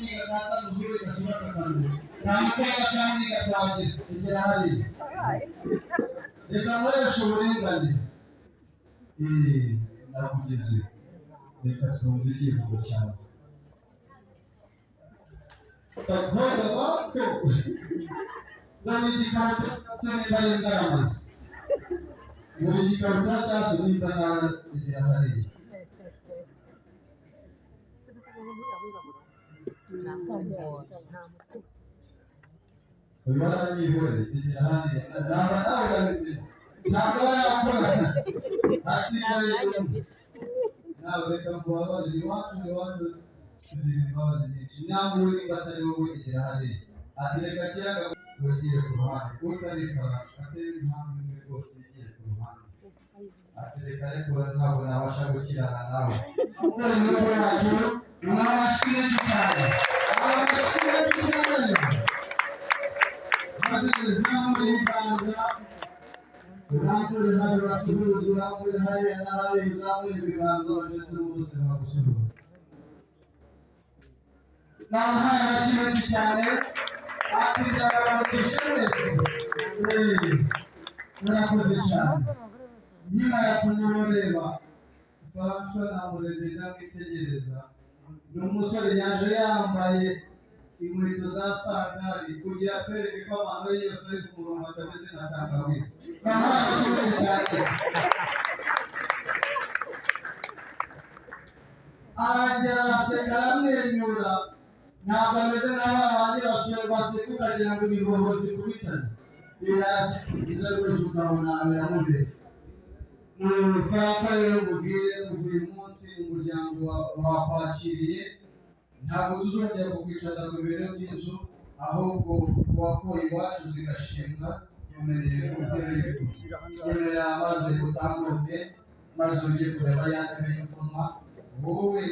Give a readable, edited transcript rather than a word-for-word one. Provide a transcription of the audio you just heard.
niga kasa mzuri kasura kakangu na mkoa sana niga kwaje ikirahari reka nkoresha uburingane nakugeze reka twumve ikivugo cyawe takoda bako nani gikaruta sene bari ngaramazi muri gikaruta cyacu nibana ikirahari Bimana nyihore ikirahari namba nawe ntabwo yakora hasigaye nawe reka kubabarira iwacu imbabazi nyinshi ntabwo uri batari wowe ikirahari atereka kiraga wegire ku ruhande utari farashi atera impamvu imwe rwose yegire ku ruhande atereka ariko ntabwo nabasha gukirana nawe ukora inkoko yacu mwabashire cyane abashire cyane maze zamuye ibiganza urangure hari basuhuza urangure hariya n'ahari uzamuye ibiganza bageze mu buzima busuhuza namuhaye amashyi menshi cyane atsinda ababatisha wese murakoze cyane nkimara kumureba François namurebe ndamwitegereza ni umusore yaje yambaye inkweto za sandali kugira atwereke ko abantu be yose ari ku murongo atameze nka tangawizi namuhaye amashyi menshi cyane aragera araseka aramwenyura ntabwo ameze nk'abana banjye basore baseka ukagira ngo ibihoho zikubitane iyo yaraseka byiza rwose ukabona biramubera François rero mubwire kuva uyu munsi umuryango wakwakiriye ntabwo tuzongera kukwicaza ku bibero by'inzu ahubwo wakuye iwacu zigashimwa yemereye yemerera maze utambuke maze ujye kureba ya ntebe y'imfunwa wowe